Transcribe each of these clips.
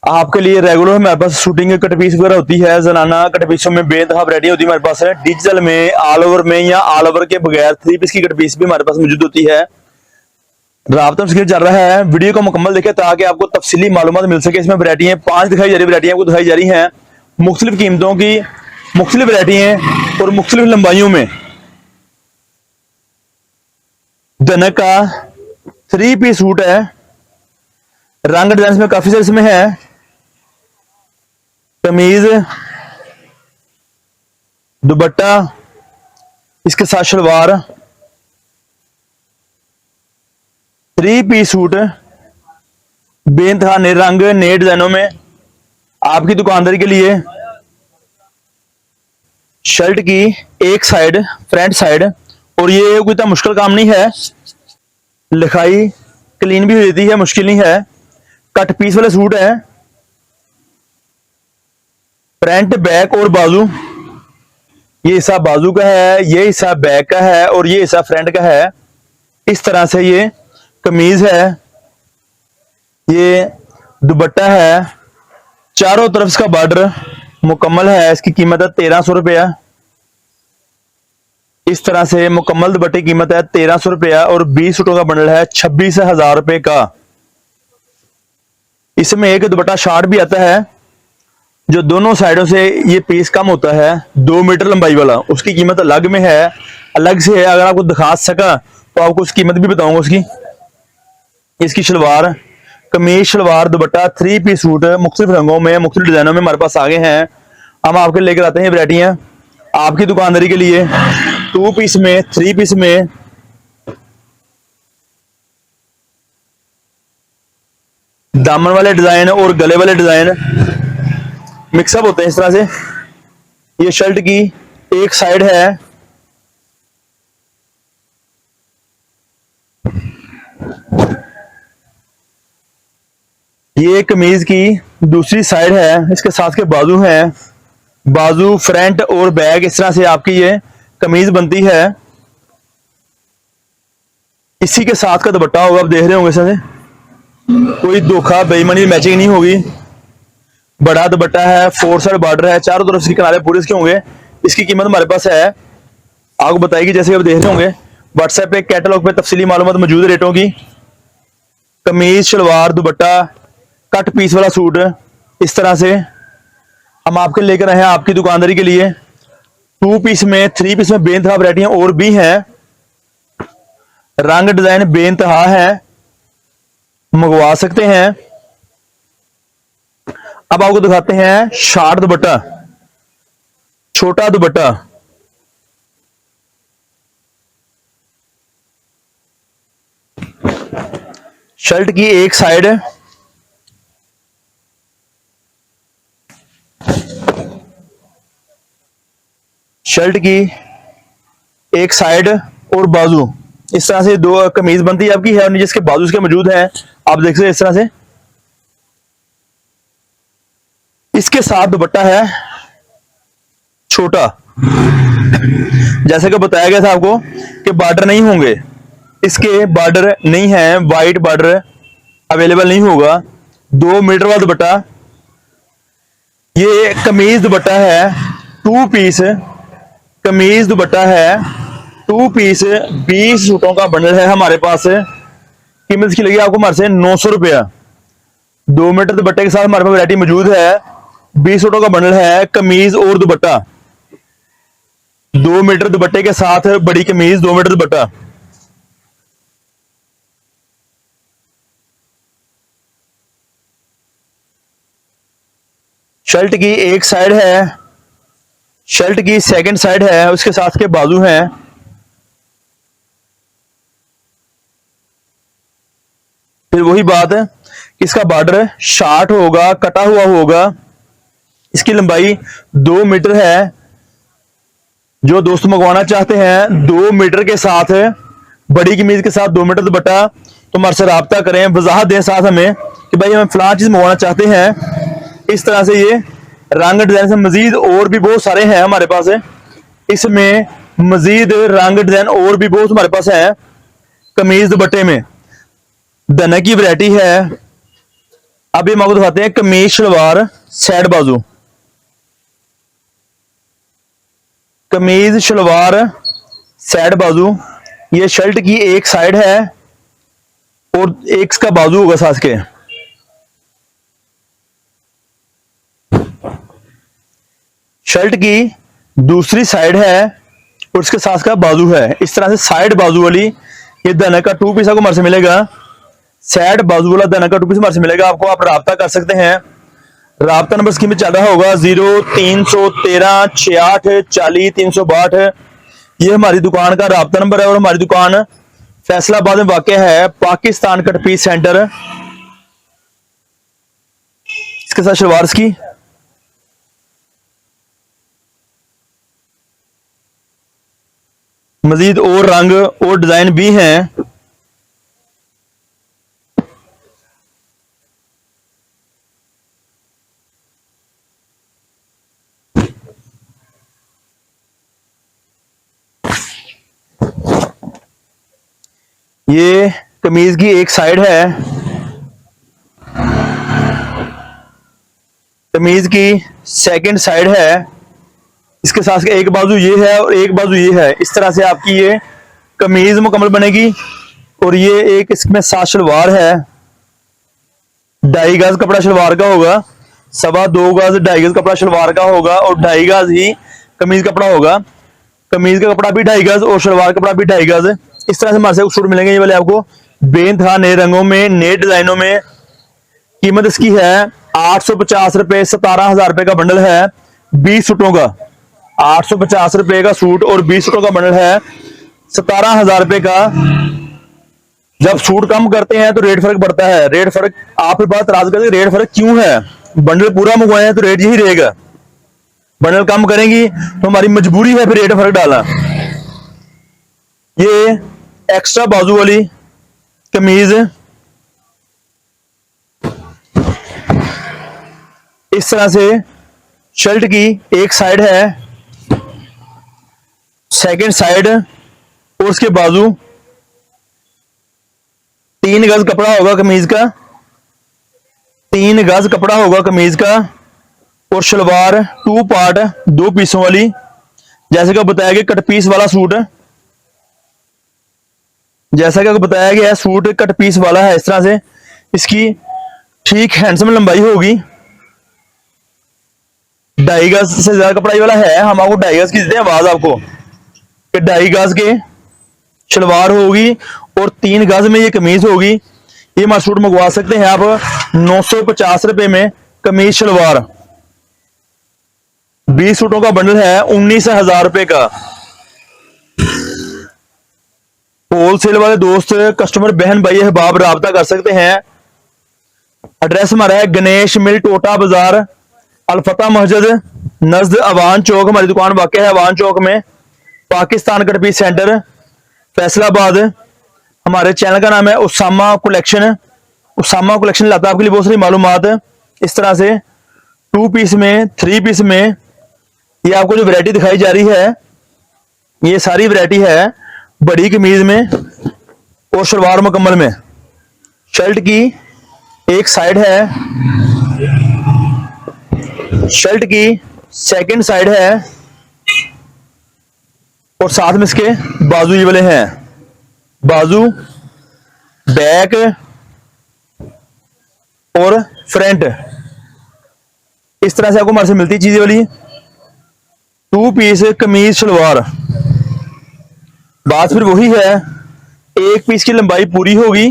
आपके लिए रेगुलर हमारे पास शूटिंग कट पीस वगैरह होती है। जनाना कट पीसों में बेइंतहा वैरायटी होती है हमारे पास है। डिजिटल में, ऑल ओवर में या ऑल ओवर के बगैर 3 पीस की कट पीस भी हमारे पास मौजूद होती है। राब्ता स्क्रीन चल रहा है, वीडियो को मुकम्मल देखें ताकि आपको तफसीली मालूमात मिल सके। इसमें वैरायटी है 5 दिखाई जा रही वैरायटी आपको दिखाई जा रही है, मुख्तलिफ कीमतों की, मुख्तलिफ वैरायटी है और मुख्तलिफ लंबाइयों में। धनक का 3 पीस सूट है, रंग डिजाइन में काफी सारे इसमें है। कमीज, दुपट्टा, इसके साथ शलवार, 3 पीस सूट बेइंतहा नए रंग नए डिजाइनों में आपकी दुकानदारी के लिए। शर्ट की एक साइड फ्रंट साइड, और ये कोई इतना मुश्किल काम नहीं है, लिखाई क्लीन भी हो जाती है, मुश्किल नहीं है। कट पीस वाले सूट है, फ्रंट बैक और बाजू, ये हिस्सा बाजू का है, ये हिस्सा बैक का है और ये हिस्सा फ्रंट का है। इस तरह से ये कमीज है, ये दुपट्टा है, चारों तरफ इसका बॉर्डर मुकम्मल है। इसकी कीमत है 1300 रुपया। इस तरह से मुकम्मल दुपट्टे की कीमत है 1300 रुपया और 20 सूटों का बंडल है 26,000 रुपए का। इसमें एक दुपट्टा शार्ट भी आता है, जो दोनों साइडों से ये पीस कम होता है, 2 मीटर लंबाई वाला, उसकी कीमत अलग में है, अलग से है। अगर आपको दिखा सका तो आपको उसकी कीमत भी बताऊंगा उसकी। इसकी शलवार, कमीज, शलवार, दुपट्टा, 3 पीस सूट मुख्तलिफ रंगों में, मुख्तलिफ डिजाइनों में हमारे पास आगे हैं। हम आपके लेकर आते हैं वैरायटियां आपकी दुकानदारी के लिए। 2 पीस में, 3 पीस में, दामन वाले डिजाइन और गले वाले डिजाइन मिक्सअप होते हैं इस तरह से। ये शर्ट की एक साइड है, ये कमीज की दूसरी साइड है, इसके साथ के बाजू हैं, बाजू फ्रंट और बैक, इस तरह से आपकी ये कमीज बनती है। इसी के साथ का दुपट्टा होगा, आप देख रहे होंगे इस तरह से, कोई धोखा बेईमानी मैचिंग नहीं होगी। बड़ा दुपट्टा है, 4 साइड बॉर्डर है, चारों तरफ इसके किनारे पूरे इसके होंगे। इसकी कीमत हमारे पास है, आपको बताएगी जैसे आप देख रहे होंगे। व्हाट्सएप पे कैटलॉग पे तफसीली मालूमात मौजूद है रेटों की। कमीज, शलवार, दुपट्टा, कट पीस वाला सूट, इस तरह से हम आपके लेकर आए हैं आपकी दुकानदारी के लिए। 2 पीस में, 3 पीस में बेइंतहा वैरायटियां और भी हैं, रंग डिजाइन बेइंतहा है, मंगवा सकते हैं। अब आपको दिखाते हैं शार्ट दुपट्टा, छोटा दुपट्टा, शर्ट की एक साइड, शर्ट की एक साइड और बाजू, इस तरह से 2 कमीज बनती है आपकी है, और नीचे इसके बाजू इसके मौजूद हैं, आप देख सकते हैं इस तरह से। इसके साथ दुपट्टा है छोटा, जैसे कि बताया गया था आपको कि बॉर्डर नहीं होंगे, इसके बॉर्डर नहीं है, वाइट बॉर्डर अवेलेबल नहीं होगा। 2 मीटर वाला दुपट्टा, ये कमीज दुपट्टा है, 2 पीस कमीज दुपट्टा है, 2 पीस 20 सूटों का बंडल है हमारे पास। कीमत की लगी आपको हमारे से 900 रुपया। 2 मीटर दुपट्टे के साथ हमारे पास वैरायटी मौजूद है, 20 सूटों का बंडल है, कमीज और दुपट्टा। 2 मीटर दुपट्टे के साथ बड़ी कमीज, 2 मीटर दुपट्टा। शर्ट की एक साइड है, शर्ट की सेकंड साइड है, उसके साथ के बाजू हैं। फिर वही बात है, इसका बॉर्डर शार्ट होगा, कटा हुआ होगा। इसकी लंबाई 2 मीटर है। जो दोस्त मंगवाना चाहते हैं 2 मीटर के साथ बड़ी कमीज के साथ 2 मीटर दुपट्टा, तो हमारे से राब्ता करें, वजाहत दें साथ हमें कि भाई हम फलां चीज मंगवाना चाहते हैं। इस तरह से ये रंग डिजाइन से मजीद और भी बहुत सारे हैं हमारे पास। इसमें मजीद रंग डिजाइन और भी बहुत हमारे पास है। कमीज दुपट्टे में धनक की वैरायटी है, अब ये हम आपको दिखाते हैं कमीज शलवार साइड बाजू। कमीज शलवार साइड बाजू, ये शर्ट की एक साइड है और एक इसका बाजू होगा साथ के। शर्ट की दूसरी साइड है और उसके साथ का बाजू है। इस तरह से साइड बाजू वाली ये दाना का 2 पीस आपको हमारे से मिलेगा। साइड बाजू वाला दाना का 2 पीस हमारे से मिलेगा आपको। आप राब्ता कर सकते हैं। राब्ता नंबर स्क्रीन में चल रहा होगा 0313 68 40 362। ये हमारी दुकान का राब्ता नंबर है और हमारी दुकान फैसलाबाद में वाक़ है, पाकिस्तान कट पीस सेंटर। इसके साथ शलवार की मजीद और रंग और डिजाइन भी हैं। ये कमीज की एक साइड है। कमीज की सेकंड साइड है। इसके साथ एक बाजू ये है और एक बाजू ये है। इस तरह से आपकी ये कमीज मुकम्मल बनेगी। और ये एक इसमें साथ शलवार है। 2.5 गज कपड़ा शलवार का होगा, 2.25 गज 2.5 गज कपड़ा शलवार का होगा और 2.5 गज ही कमीज कपड़ा होगा। कमीज का कपड़ा भी 2.5 गज और शलवार कपड़ा भी 2.5 गज। इस तरह से हमारे से सूट मिलेंगे ये वाले आपको बेनतहा नए रंगों में, नए डिजाइनों में। कीमत इसकी है 850 रुपए। 17,000 रुपए का बंडल है 20 सूटों का। 850 रुपए का सूट और 20 सूटों का बंडल है 17,000 रुपए का। जब सूट कम करते हैं तो रेट फर्क बढ़ता है। रेट फर्क आप बात राज करते रेट फर्क क्यों है? बंडल पूरा मंगवाए हैं तो रेट यही रहेगा। बंडल कम करेंगी तो हमारी मजबूरी है फिर रेट फर्क डालना। ये एक्स्ट्रा बाजू वाली कमीज इस तरह से शर्ट की एक साइड है, सेकंड साइड और उसके बाजू 3 गज कपड़ा होगा कमीज का। 3 गज कपड़ा होगा कमीज का और शलवार 2 पार्ट 2 पीसों वाली। जैसे कि बताया गया कट पीस वाला सूट, जैसा कि बताया गया है सूट कट पीस वाला है। इस तरह से इसकी ठीक हैंडसम लंबाई होगी। 2.5 गज से ज्यादा कपड़ाई वाला है। हम आपको 2.5 गज की देते हैं आवाज आपको कि 2.5 गज के शलवार होगी और 3 गज में ये कमीज होगी। ये हमारा सूट मंगवा सकते हैं आप 950 रुपए में। कमीज शलवार 20 सूटों का बंडल है 19,000 रुपए का। होलसेल वाले दोस्त कस्टमर बहन भाई अहबाब राब्ता कर सकते हैं। एड्रेस हमारा है गणेश मिल टोटा बाजार अलफता मस्जिद नजद अवान चौक। हमारी दुकान वाक़ है अवान चौक में, Pakistan cut piece centre Faisalabad. हमारे चैनल का नाम है उसामा कलेक्शन। उसामा कलेक्शन लाता है आपके लिए बहुत सारी मालूमात। इस तरह से 2 पीस में, 3 पीस में ये आपको जो वैरायटी दिखाई जा रही है ये सारी वैरायटी है बड़ी कमीज में और शलवार मुकम्मल में। शर्ट की एक साइड है, शर्ट की सेकंड साइड है और साथ में इसके बाजू ये वाले हैं। बाजू, बैक और फ्रंट इस तरह से आपको हमारे से मिलती है चीजें वाली। 2 पीस कमीज शलवार। बात फिर वही है, एक पीस की लंबाई पूरी होगी,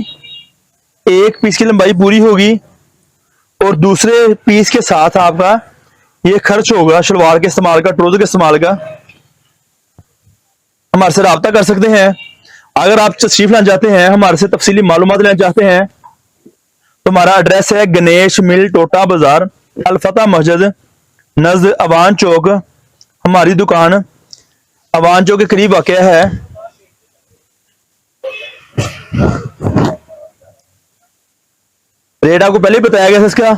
एक पीस की लंबाई पूरी होगी और दूसरे पीस के साथ आपका ये खर्च होगा शलवार के इस्तेमाल का, ट्राउजर के इस्तेमाल का। हमारे से राब्ता कर सकते हैं। अगर आप तशरीफ लाना चाहते हैं, हमारे से तफसीली मालूमात लेना चाहते हैं तो हमारा एड्रेस है गणेश मिल टोटा बाजार अलफता मस्जिद नजद अवान चौक। हमारी दुकान अवान चौक के करीब वाक़ है। रेट आपको पहले ही बताया गया था इसका,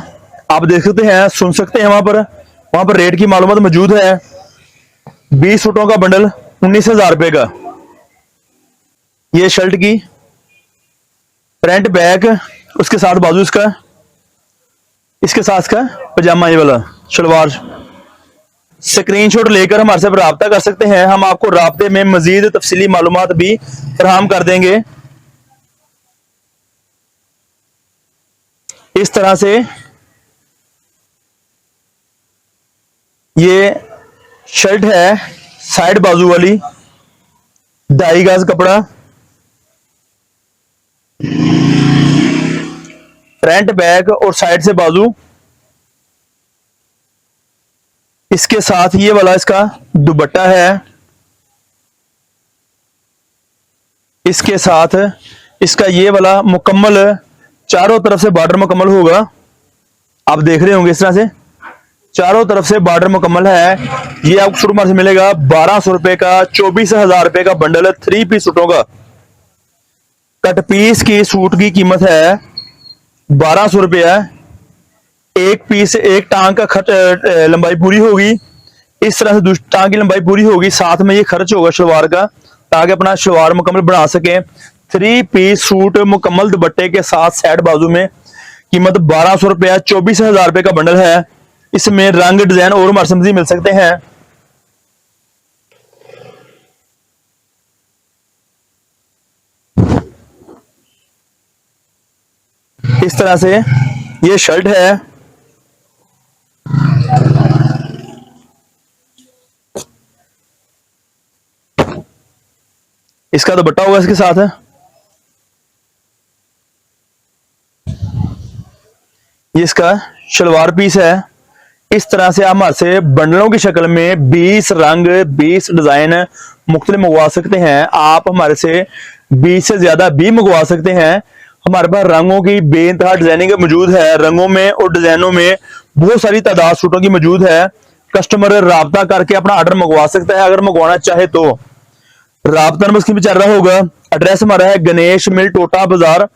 आप देख सकते हैं, सुन सकते हैं। वहां पर रेट की मालूमात मौजूद है। 20 सूटों का बंडल 19,000 रुपए का। ये शर्ट की फ्रंट बैक उसके साथ बाजू इसका इसके साथ का पजामा ये वाला शलवार। स्क्रीनशॉट लेकर हमारे साथ राब्ता कर सकते हैं, हम आपको राब्ते में मजीद तफसीली मालूमात भी फराहम कर देंगे। इस तरह से ये शर्ट है, साइड बाजू वाली, 2.5 गज कपड़ा, फ्रंट बैक और साइड से बाजू। इसके साथ ये वाला इसका दुपट्टा है, इसके साथ इसका ये वाला मुकम्मल चारों तरफ से बॉर्डर मुकम्मल होगा। आप देख रहे होंगे इस तरह से चारों तरफ से बॉर्डर मुकम्मल है। ये आपको शुरू में से मिलेगा 1200 रुपए का, 24,000 रुपए का बंडल है 3 पीस सूटों का। कट पीस की सूट की कीमत है 1200 रुपया। एक पीस, एक टांग का खर्च लंबाई पूरी होगी, इस तरह से टांग की लंबाई पूरी होगी, साथ में ये खर्च होगा शलवार का, ताकि अपना शलवार मुकम्मल बना सके। 3 पीस सूट मुकम्मल दुपट्टे के साथ साइड बाजू में, कीमत 1200 रुपया, 24,000 रुपए का बंडल है। इसमें रंग, डिजाइन और मर्समजी मिल सकते हैं। इस तरह से ये शर्ट है, इसका दुपट्टा होगा इसके साथ है। ये इसका शलवार पीस है। इस तरह से आप हमारे से बंडलों की शक्ल में 20 रंग, 20 डिजाइन मुख्तलिफ मंगवा सकते हैं। आप हमारे से 20 से ज्यादा भी मंगवा सकते हैं। हमारे पास रंगों की बेइंतहा डिजाइनिंग मौजूद है, रंगों में और डिजाइनों में बहुत सारी तादाद सूटों की मौजूद है। कस्टमर राब्ता करके अपना ऑर्डर मंगवा सकता है अगर मंगवाना चाहे तो। राब्ता नंबर स्क्रीन पे चल रहा होगा। एड्रेस हमारा है गणेश मिल टोटा बाजार,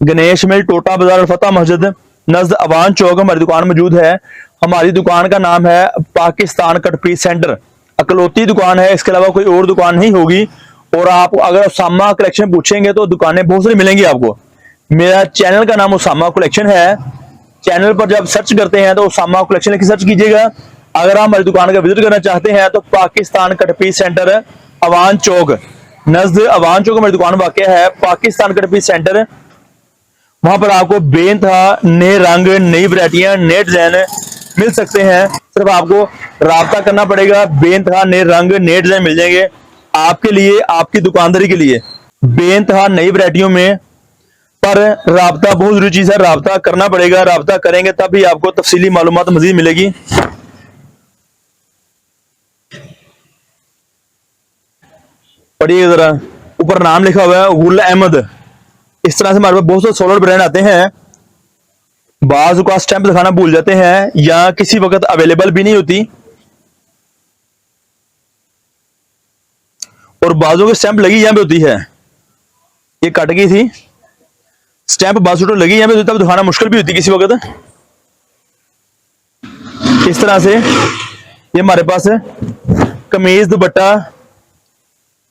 गणेश मिल टोटा बाजार, फतेह मस्जिद नजद अवान चौक हमारी दुकान मौजूद है। हमारी दुकान का नाम है पाकिस्तान कट पीस सेंटर, अकलौती दुकान है, इसके अलावा कोई और दुकान नहीं होगी। और आप अगर उसामा कलेक्शन पूछेंगे तो दुकानें बहुत सारी मिलेंगी आपको। मेरा चैनल का नाम उसामा कलेक्शन है। चैनल पर जब सर्च करते हैं तो उसामा कलेक्शन लिख सर्च कीजिएगा। अगर आप हमारी दुकान का विजिट करना चाहते हैं तो Pakistan cut piece centre Awan Chowk, नजद अवान चौक हमारी दुकान वाक़ है। पाकिस्तान कट पीस सेंटर, वहां पर आपको बेइंतहा नए रंग, नई वैरायटियां, नए डिजाइन मिल सकते हैं। सिर्फ आपको राब्ता करना पड़ेगा, बेइंतहा नए रंग, नए डिजाइन मिल जाएंगे आपके लिए, आपकी दुकानदारी के लिए। बेइंतहा नई वैरायटियों में पर राब्ता बहुत जरूरी चीज है, राब्ता करना पड़ेगा। राब्ता करेंगे तभी आपको तफसीली मालूमात मजीद मिलेगी। पढ़िए जरा, ऊपर नाम लिखा हुआ है गुल अहमद। इस तरह से हमारे पास बहुत से सोलर ब्रांड आते हैं। बाज़ का स्टैंप दिखाना भूल जाते हैं या किसी वक्त अवेलेबल भी नहीं होती, और बाजू की स्टैंप लगी यहाँ पे होती है। ये कट गई थी स्टैंप, बाजू तो लगी यहाँ पे, तब दिखाना मुश्किल भी होती किसी वक्त। इस तरह से ये हमारे पास कमीज दुपट्टा,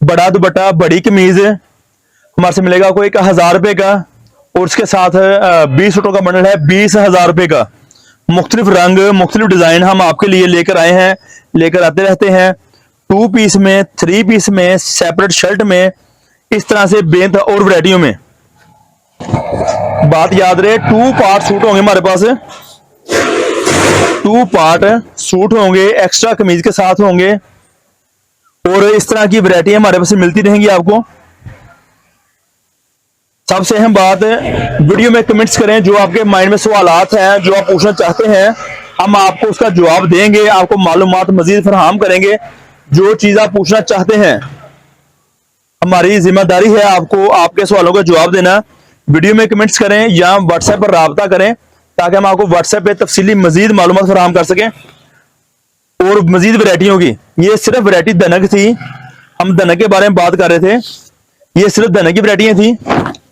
बड़ा दुपट्टा, बड़ी कमीज हमारे से मिलेगा कोई 1000 रुपए का, और उसके साथ 20 सूटों का बंडल है 20,000 रुपए का। मुख्तलिफ रंग, मुख्तलिफ डिजाइन हम आपके लिए लेकर आए हैं, लेकर आते रहते हैं। 2 पीस में, 3 पीस में, सेपरेट शर्ट में, इस तरह से बेंत और वैरायटियों में। बात याद रहे, 2 पार्ट सूट होंगे हमारे पास, 2 पार्ट सूट होंगे, एक्स्ट्रा कमीज के साथ होंगे, और इस तरह की वैरायटी हमारे पास मिलती रहेंगी आपको। सबसे अहम बात, वीडियो में कमेंट्स करें जो आपके माइंड में सवालात हैं, जो आप पूछना चाहते हैं, हम आपको उसका जवाब देंगे, आपको मालूमात मजीद फराहम करेंगे। जो चीज आप पूछना चाहते हैं, हमारी जिम्मेदारी है आपको आपके सवालों का जवाब देना। वीडियो में कमेंट्स करें या व्हाट्सएप पर राब्ता करें, ताकि हम आपको व्हाट्सएप पे तफसीली मजीद मालूमात फराहम कर सकें। और मजीद वैरायटियों की, ये सिर्फ वैरायटी दनक थी, हम दनक के बारे में बात कर रहे थे, ये सिर्फ दनक की वैरायटियां थी,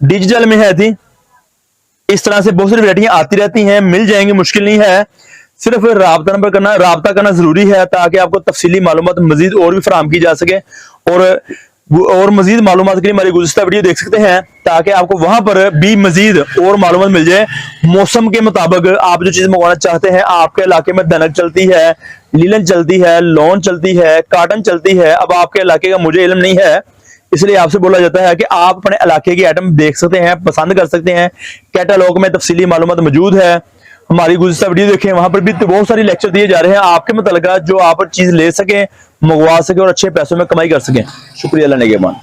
डिजिटल में है थी। इस तरह से बहुत सारी वैरायटियां आती रहती हैं, मिल जाएंगी, मुश्किल नहीं है। सिर्फ राब्ता करना जरूरी है, ताकि आपको तफसीली मालूमात मजीद और भी फराहम की जा सके। और और मजीद मालूमात के लिए हमारी गुज़िश्ता वीडियो देख सकते हैं, ताकि आपको वहां पर भी मजीद और मालूमात मिल जाए। मौसम के मुताबिक आप जो चीज मंगवाना चाहते हैं, आपके इलाके में दनक चलती है, लीलन चलती है, लॉन चलती है, काटन चलती है, अब आपके इलाके का मुझे इल्म नहीं है, इसलिए आपसे बोला जाता है कि आप अपने इलाके की आइटम देख सकते हैं, पसंद कर सकते हैं। कैटलॉग में तफसीली मालूमात मौजूद है। हमारी गुज़िश्ता वीडियो देखें, वहां पर भी तो बहुत सारी लेक्चर दिए जा रहे हैं आपके मुतल्लिका, जो आप चीज ले सकें, मंगवा सके और अच्छे पैसों में कमाई कर सकें। शुक्रिया, अल्लाह नेगहबान।